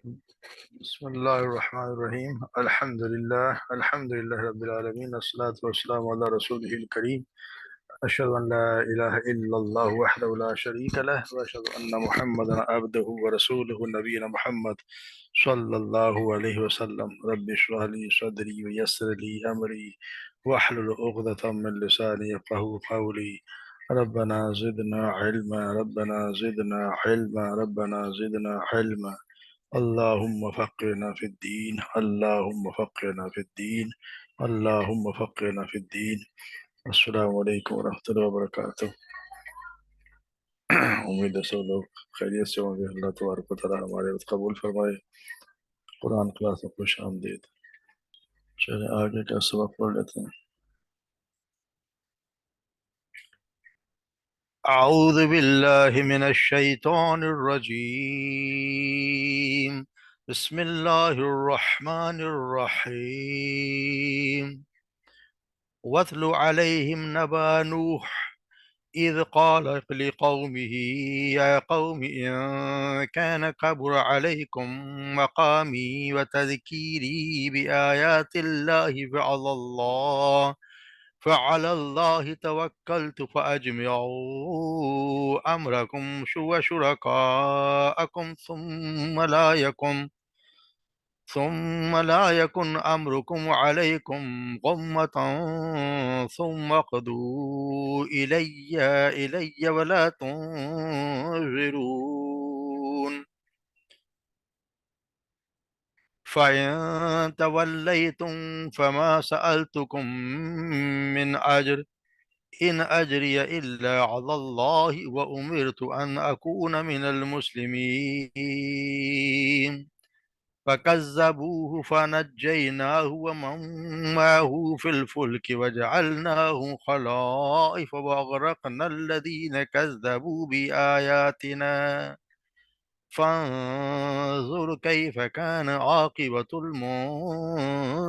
بسم الله الرحمن الرحيم الحمد لله رب العالمين والصلاة والسلام على رسوله الكريم أشهد أن لا إله إلا الله وحده لا شريك له وأشهد أن محمدا عبده ورسوله نبينا محمد صلى الله عليه وسلم رب اشرح لي صدري ويسر لي أمري واحلل عقدة من لساني يفقهوا قولي ربنا زدنا علما ربنا زدنا علما ربنا زدنا علما اللهم فقهنا في الدين اللهم فقهنا في الدين اللهم فقهنا في الدين السلام علیکم ورحمۃ اللہ وبرکاتہ۔ امید ہے سب لوگ خیریت سے ہوں گے۔ اللہ تبارک و تعالیٰ ہمارے وقت قبول فرمائے۔ قرآن کلاس میں خوش آمدید۔ چلیں آگے کا سبق پڑھ لیتے ہیں۔ اعوذ باللہ من الشیطان الرجیم بسم اللہ الرحمن الرحیم واتل علیہم نبأ نوح إذ قال لقومه يا قوم إن كان كبر عليكم مقامي وتذكيري بآيات الله فعلى الله توكلت فأجمعوا أمركم وشركاءكم ثم لا يكن أمركم عليكم غمة ثم اقضوا إلي ولا تنظرون فإن توليتم فما سألتكم من أجر إن أجري إلا على الله وأمرت أن أكون من المسلمين فكذبوه فنجيناه ومن معه في الفلك وجعلناهم خلائف وأغرقنا الذين كذبوا بآياتنا فانظر كيف كان عاقبة المنظرين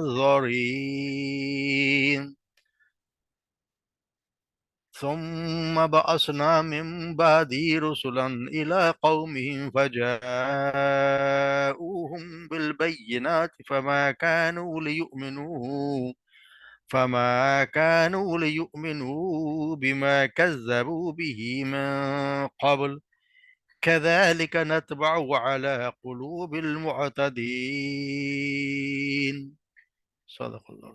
ثم بعثنا من بعده رسلا إلى قومهم فجاءوهم بالبينات فما كانوا ليؤمنوا بما كذبوا به من قبل كذلك نتبع على قلوب المعتدين صدق اللہ۔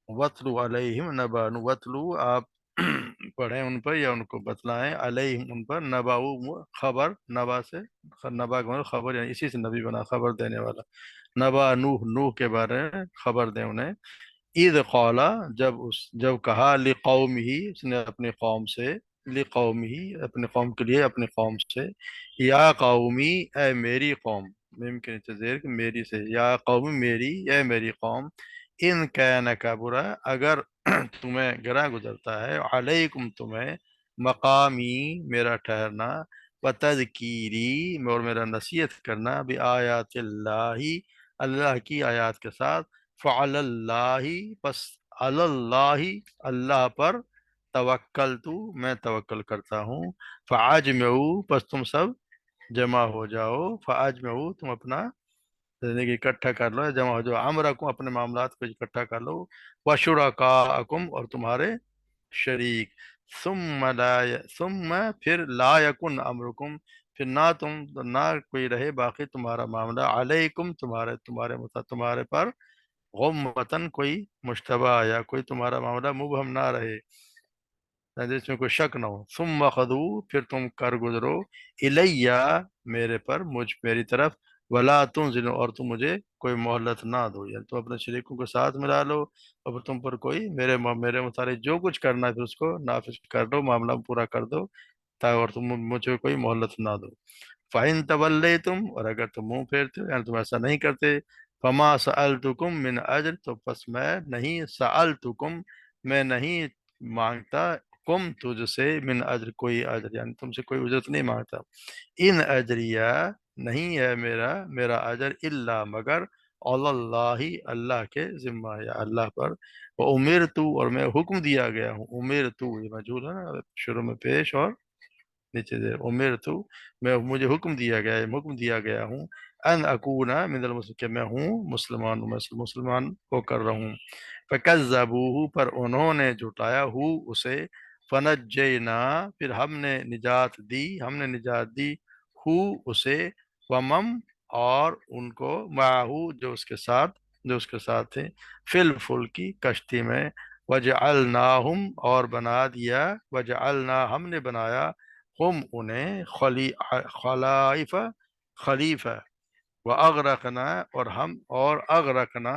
وَاتْلُ عَلَيْهِمْ نَبَأَ نوح، وَاتْلُ آپ پڑھیں ان پر یا ان کو بتلائیں، علیہم ان پر، نبأ خبر، نبا سے نبا کا مطلب خبر، یعنی اسی سے نبی بنا، خبر دینے والا۔ نبأ نوح، نوح کے بارے میں خبر دیں انہیں۔ اذ قال، جب کہا، لقوم ہی، اس نے اپنی قوم سے، لقوم ہی اپنی قوم کے لیے، اپنی قوم سے، یا قومی اے میری قوم، میم کے نیچے زیر کہ میری سے، یا قوم میری، اے میری قوم، ان کان کبرا اگر تمہیں گراں گزرتا ہے، علیکم تمہیں، مقامی میرا ٹھہرنا، وتذکیری اور میرا نصیحت کرنا، بآیات اللہ اللہ کی آیات کے ساتھ، فعلی اللہ پس علی اللہ اللہ پر، توکلت میں توکل کرتا ہوں، فاجمعوا پس تم سب جمع ہو جاؤ، فاجمعوا تم اپنا زندگی اکٹھا کر لو، جمع ہو جاؤ، امرکم اپنے معاملات کو اکٹھا کر لو، وشرکاءکم اور تمہارے شریک، ثم پھر لا یکن امرکم پھر نہ کوئی رہے باقی تمہارا معاملہ، علیکم تمہارے پر، غمتن کوئی مشتبہ یا کوئی تمہارا معاملہ مبہم نہ رہے، جس میں کوئی شک نہ ہو، ثم خدو پھر تم کر گزرو، الیہ میرے پر، میری طرف، ولا تنزلوا اور تم مجھے کوئی مہلت نہ دو، یعنی تم اپنے شریکوں کو ساتھ ملا لو اور پھر تم پر کوئی میرے متعلق جو کچھ کرنا ہے پھر اس کو نافذ کر دو، معاملہ پورا کر دو، اور تم مجھے کوئی مہلت نہ دو۔ فَإِن تَوَلَّيْتُمْ اور اگر تم منہ پھیرتے ہو، یعنی تم ایسا نہیں کرتے، فَمَا سَأَلْتُكُمْ مِنْ أَجْرٍ تو پس میں نہیں، سألتکم میں نہیں مانگتا، کم تجھ سے، من اجر کوئی اجر، یعنی تم سے کوئی اجرت نہیں مانگتا، ان اجریہ نہیں ہے میرا اجر، الا مگر، اللہ اللہ کے ذمہ یا اللہ پر، وہ امیر تو اور میں حکم دیا گیا ہوں، امیر تو یہ مجھول ہے نا، شروع میں پیش اور نیچے سے امیر تو، میں مجھے حکم دیا گیا ہے، حکم دیا گیا ہوں، ان اکونا من المسلمین کہ میں ہوں مسلمان ہوں، میں مسلمان ہو کر رہا ہوں۔ فکذبوہ پر انہوں نے جھٹایا ہو اسے، فنجینا پھر ہم نے نجات دی ہو اسے، ومم اور ان کو، معہو جو اس کے ساتھ تھے، فی الفلکی کشتی میں، وجعلناہم اور بنا دیا، وجعلنا ہم نے بنایا، ہم انہیں خلائف خلیفہ، وَأَغْرَقْنَا اور اغرقنا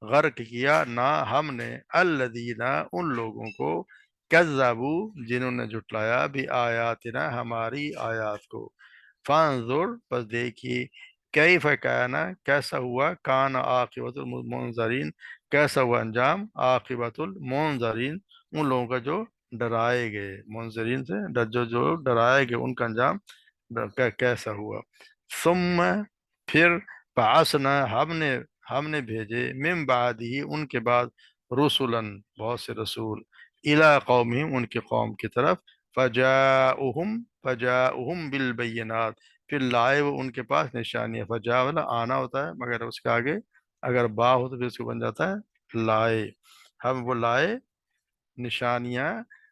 غرق کیا نہ ہم نے، الذین ان لوگوں کو، کذبوا جنہوں نے جھٹلایا، بھی آیاتنا ہماری آیات کو، فانظر پس دیکھیے، کیف کان کیسا ہوا، کان عاقبۃ المنظرین کیسا ہوا انجام، عاقبۃ المنظرین ان لوگوں کا جو ڈرائے گئے، منظرین سے جو ڈرائے گئے ان کا انجام کیسا ہوا۔ ثم پھر بعثنا ہم نے بھیجے، من بعد ہی ان کے بعد، رسولن بہت سے رسول، الی قومہم ان کے قوم کی طرف، فجاؤہم بالبینات پھر لائے وہ ان کے پاس نشانیاں، فجا والا آنا ہوتا ہے مگر اس کے آگے اگر با ہو تو پھر اس کو بن جاتا ہے لائے، ہم وہ لائے نشانیاں،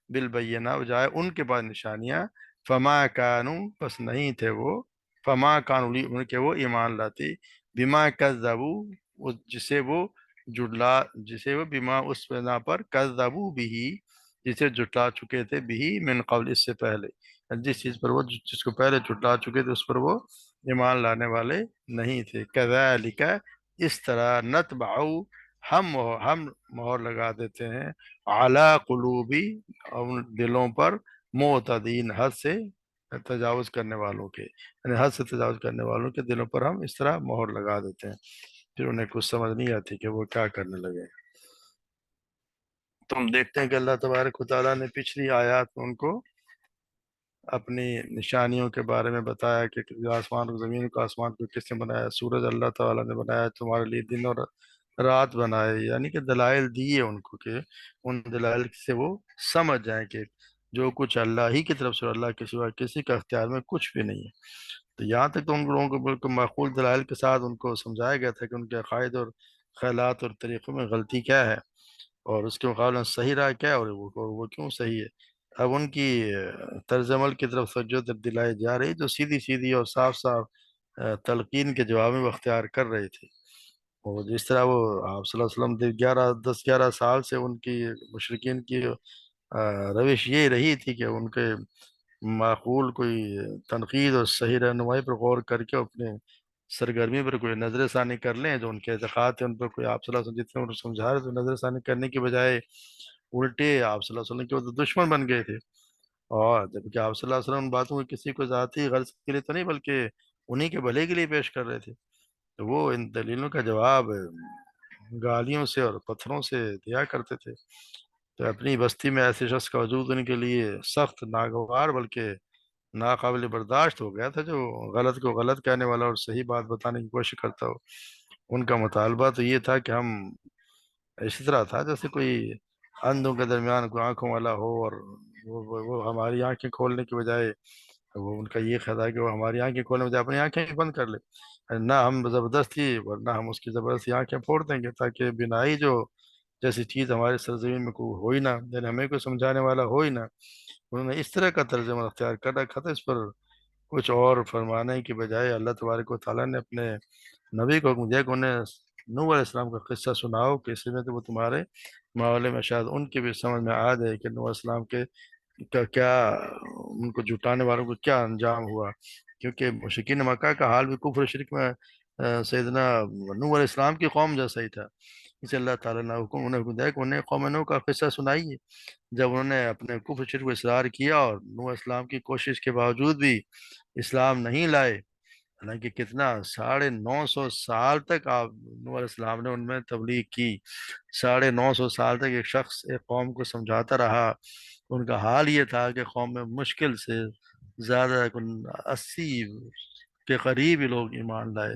بالبینہ بجائے ان کے پاس نشانیاں، فما کانو پس نہیں تھے وہ، فما کانو لی ان کے وہ ایمان لاتے، بما کذبو جسے وہ بما اس بنا پر کذبو بھی جسے جھٹلا چکے تھے بھی من قبل اس سے پہلے، جس چیز پر وہ جس کو پہلے جھٹلا چکے تھے اس پر وہ ایمان لانے والے نہیں تھے۔ کذالک اس طرح، نتبع ہم مہر لگا دیتے ہیں، اعلی قلوبی ان دلوں پر، معتدین حد سے تجاوز کرنے والوں کے، یعنی حد سے تجاوز کرنے والوں کے دلوں پر ہم اس طرح مہر لگا دیتے ہیں، پھر انہیں کچھ سمجھ نہیں آتی کہ وہ کیا کرنے لگے۔ تو ہم دیکھتے ہیں کہ اللہ تبارک و تعالیٰ نے پچھلی آیات میں ان کو اپنی نشانیوں کے بارے میں بتایا کہ آسمان اور زمین کو، آسمان کو کس نے بنایا، سورج اللہ تعالیٰ نے بنایا، تمہارے لیے دن اور رات بنائے، یعنی کہ دلائل دیے ان کو کہ ان دلائل سے وہ سمجھ جائیں کہ جو کچھ اللہ ہی کی طرف سے، اللہ کے سوا کسی کا اختیار میں کچھ بھی نہیں ہے۔ تو یہاں تک تو ان لوگوں کو بالکل معقول دلائل کے ساتھ ان کو سمجھایا گیا تھا کہ ان کے عقائد اور خیالات اور طریقوں میں غلطی کیا ہے، اور اس کے مقابلے میں صحیح رائے کیا ہے، اور وہ کیوں صحیح ہے۔ اب ان کی طرز عمل کی طرف توجہ دلائی جا رہی جو سیدھی سیدھی اور صاف صاف تلقین کے جواب میں وہ اختیار کر رہے تھے، اور جس طرح وہ آپ صلی اللہ علیہ وسلم 10-11 سال سے ان کی مشرکین کی روش یہ رہی تھی کہ ان کے معقول کوئی تنقید اور صحیح رہنمائی پر غور کر کے اپنے سرگرمی پر کوئی نظر ثانی کر لیں، جو ان کے اعتقاد تھے ان پر کوئی آپ صلی اللہ علیہ وسلم جتنے ان کو سمجھا رہے تھے نظر ثانی کرنے کی بجائے الٹے آپ صلی اللہ علیہ وسلم کے وہ تو دشمن بن گئے تھے، اور جبکہ آپ صلی اللہ علیہ وسلم ان باتوں کو کسی کو ذاتی غرض کے لیے تو نہیں بلکہ انہی کے بھلے کے لیے پیش کر رہے تھے، تو وہ ان دلیلوں کا جواب گالیوں سے اور پتھروں سے دیا کرتے تھے۔ تو اپنی بستی میں ایسے شخص کا وجود ان کے لیے سخت ناگوار بلکہ ناقابل برداشت ہو گیا تھا، جو غلط کو غلط کہنے والا اور صحیح بات بتانے کی کوشش کرتا ہو۔ ان کا مطالبہ تو یہ تھا کہ ہم، اسی طرح تھا جیسے کوئی اندھوں کے درمیان کوئی آنکھوں والا ہو، اور وہ ہماری آنکھیں کھولنے کی بجائے، وہ ان کا یہ خیال ہے کہ وہ ہماری آنکھیں کھولنے کی بجائے اپنی آنکھیں بند کر لے، نہ ہم زبردستی ورنہ ہم اس کی زبردستی آنکھیں پھوڑ دیں گے، تاکہ بینائی جو جیسی چیز ہماری سرزمین میں کوئی ہو ہی نہ، یعنی ہمیں کوئی سمجھانے والا ہو ہی نہ۔ انہوں نے اس طرح کا طرز عمل اختیار کر رکھا تھا، اس پر کچھ اور فرمانے کی بجائے اللہ تبارک و تعالیٰ نے اپنے نبی کو حکم دیا کہ انہیں نوح علیہ السلام کا قصہ سناؤ، کہ اس میں تو وہ تمہارے ماحول میں شاید ان کی بھی سمجھ میں آ جائے کہ نوح علیہ السلام کے کیا ان کو جھٹانے والوں کو کیا انجام ہوا، کیونکہ مشرکین مکہ کا حال بھی کفر و شرک میں سیدنا نوح علیہ السلام کی قوم جیسا ہی تھا، اسے اللہ تعالیٰ نے انہیں حکم دیا کہ انہیں قوم نوح کا قصہ سنائیے، جب انہوں نے اپنے کفر شرک کو اصرار کیا اور نوح علیہ السلام کی کوشش کے باوجود بھی اسلام نہیں لائے، حالانکہ کتنا 950 سال تک آپ نوح علیہ السلام نے ان میں تبلیغ کی، 950 سال تک ایک شخص ایک قوم کو سمجھاتا رہا، ان کا حال یہ تھا کہ قوم میں مشکل سے زیادہ 80 کے قریب ہی لوگ ایمان لائے،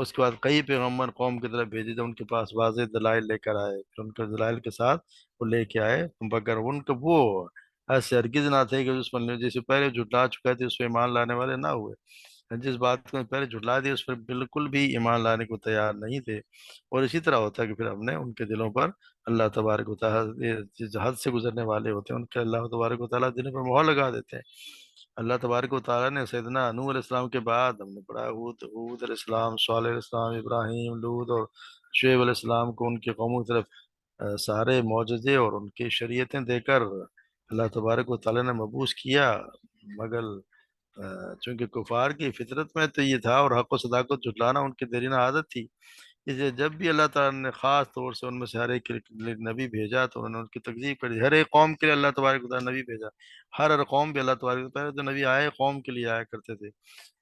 اس کے بعد کئی پیغمبر قوم کی طرف بھیجے، جب ان کے پاس واضح دلائل لے کر آئے، پھر ان کے دلائل کے ساتھ وہ لے کے آئے، مگر ان کے وہ ایسے ہرگز نہ تھے کہ اس پر جیسے پہلے جھٹلا چکے تھے اس پہ ایمان لانے والے نہ ہوئے۔ جس بات کو پہلے جھٹلا دیا اس پر بالکل بھی ایمان لانے کو تیار نہیں تھے۔ اور اسی طرح ہوتا ہے کہ پھر ہم نے ان کے دلوں پر اللہ تبارک و تعالیٰ جس حد سے گزرنے والے ہوتے ہیں ان کے اللہ تبارک و تعالیٰ دلوں پر مہر لگا دیتے ہیں۔ اللہ تبارک و تعالیٰ نے سیدنا نوح علیہ السلام کے بعد ہم نے پڑھا ہود علیہ السلام، صالح علیہ السلام، ابراہیم، لوط اور شعیب علیہ السلام کو ان کی قوموں کی طرف سارے معجزے اور ان کی شریعتیں دے کر اللہ تبارک و تعالیٰ نے مبعوث کیا، مگر چونکہ کفار کی فطرت میں تو یہ تھا اور حق و صداقت جھٹلانا ان کی دیرینہ عادت تھی، اس لیے جب بھی اللہ تعالیٰ نے خاص طور سے ان میں سے ہر ایک کے لیے نبی بھیجا تو انہوں نے ان کی تکذیب کر دی۔ ہر ایک قوم کے لیے اللہ تبارک و تعالیٰ نے نبی بھیجا، ہر قوم بھی اللہ تبارک و تعالیٰ جو نبی آئے قوم کے لیے آیا کرتے تھے،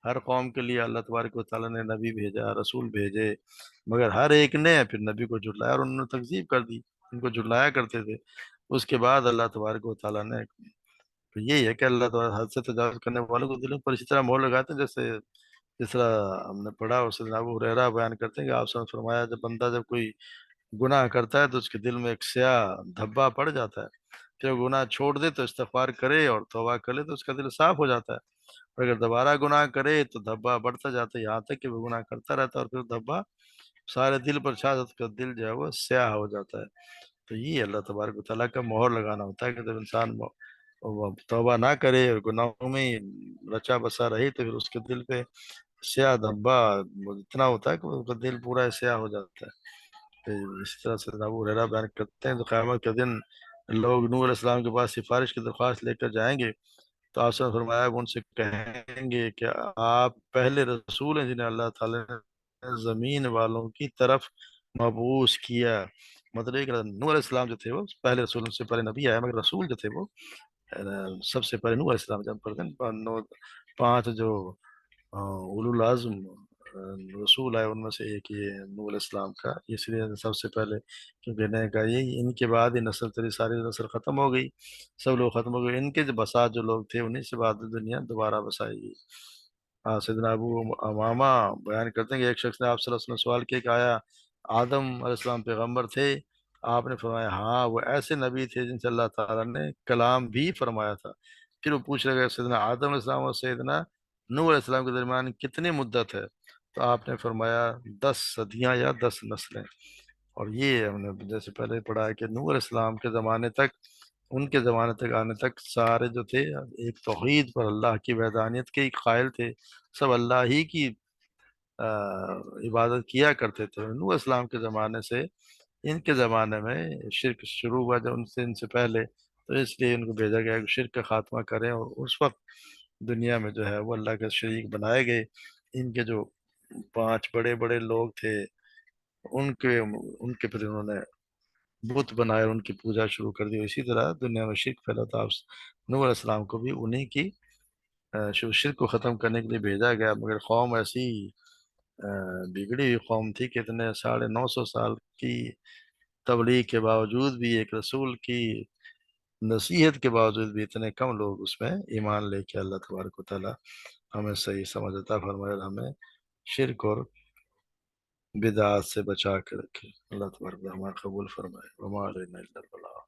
ہر قوم کے لیے اللہ تبارک و تعالیٰ نے نبی بھیجا، رسول بھیجے، مگر ہر ایک نے پھر نبی کو جھٹلایا اور انہوں نے تکذیب کر دی، ان کو جھٹلایا کرتے تھے۔ اس کے بعد اللہ تبارک و تعالیٰ نے، تو یہی ہے کہ اللہ تعالیٰ حد سے تجاوز کرنے والوں کو دلوں پر اسی طرح مہر لگاتے ہیں، جیسے جس طرح ہم نے پڑھا اور سیدنا ابو ہریرہ بیان کرتے ہیں کہ آپ صلی اللہ علیہ وسلم نے فرمایا جب بندہ جب کوئی گناہ کرتا ہے تو اس کے دل میں ایک سیاہ دھبا پڑ جاتا ہے، پھر وہ گناہ چھوڑ دے تو استغفار کرے اور توبہ کرے تو اس کا دل صاف ہو جاتا ہے، اور اگر دوبارہ گناہ کرے تو دھبا بڑھتا جاتا ہے یہاں تک کہ وہ گناہ کرتا رہتا ہے اور پھر دھبا سارے دل پر چھا جاتا ہے، اس کا دل جو ہے وہ سیاہ ہو جاتا ہے۔ تو یہ اللہ تبارک و تعالیٰ کا مہر لگانا ہوتا ہے کہ جب انسان وہ توبہ نہ کرے اور گناہوں میں ہی رچا بسا رہی تو پھر اس کے دل پہ سیاہ دھبا اتنا ہوتا ہے کہ اس کا دل پورا سیاہ ہو جاتا ہے۔ تو اسی طرح سے ابو ہریرہ بیان کرتے ہیں تو قیامت کے دن لوگ نوح علیہ السلام کے پاس سفارش کی درخواست لے کر جائیں گے تو آپ نے فرمایا وہ ان سے کہیں گے کہ آپ پہلے رسول ہیں جنہیں اللہ تعالیٰ نے زمین والوں کی طرف مبعوث کیا، مطلب کہ نوح علیہ السلام جو تھے وہ پہلے رسول، ان سے پہلے نبی آیا مگر رسول جو تھے وہ سب سے پہلے نوح علیہ السلام جب پڑھتے ہیں پانچ جو اولو العزم رسول آئے ان میں سے ایک یہ نوح علیہ السلام کا، اس لیے سب سے پہلے کیونکہ نے کہا یہ ان کے بعد ہی نسل تیری ساری نسل ختم ہو گئی، سب لوگ ختم ہو گئے، ان کے جو بسات جو لوگ تھے انہیں سے بعد دنیا دوبارہ بسائی گئی۔ سیدنا ابو امامہ بیان کرتے ہیں کہ ایک شخص نے آپ صلی اللہ علیہ وسلم نے سوال کیا کہ آیا آدم علیہ السلام پیغمبر تھے؟ آپ نے فرمایا ہاں وہ ایسے نبی تھے جن سے اللہ تعالیٰ نے کلام بھی فرمایا تھا۔ پھر وہ پوچھ رہے گا سیدنا آدم علیہ السلام اور سیدنا نوح علیہ السلام کے درمیان کتنی مدت ہے؟ تو آپ نے فرمایا 10 صدیاں یا 10 نسلیں۔ اور یہ ہم نے جیسے پہلے پڑھا ہے کہ نوح علیہ السلام کے زمانے تک، ان کے زمانے تک آنے تک سارے جو تھے ایک توحید پر اللہ کی وحدانیت کے قائل تھے، سب اللہ ہی کی عبادت کیا کرتے تھے۔ نوح علیہ السلام کے زمانے سے ان کے زمانے میں شرک شروع ہوا جب ان سے پہلے، تو اس لیے ان کو بھیجا گیا کہ شرک کا خاتمہ کریں، اور اس وقت دنیا میں جو ہے وہ اللہ کے شریک بنائے گئے۔ ان کے جو پانچ بڑے بڑے لوگ تھے ان کے پھر انہوں نے بت بنائے اور ان کی پوجا شروع کر دی، اسی طرح دنیا میں شرک پھیلا تھا۔ نوح علیہ السلام کو بھی انہی کی شرک کو ختم کرنے کے لیے بھیجا گیا، مگر قوم ایسی بگڑی ہوئی قوم تھی کہ اتنے 950 سال کی تبلیغ کے باوجود بھی، ایک رسول کی نصیحت کے باوجود بھی اتنے کم لوگ اس میں ایمان لے کے اللہ تبارک و تعالیٰ ہمیں صحیح سمجھ عطا فرمائے اور ہمیں شرک اور بدعات سے بچا کے رکھے۔ اللہ تبارک و تعالیٰ ہمارا قبول فرمائے۔ وما علینا الا البلاغ۔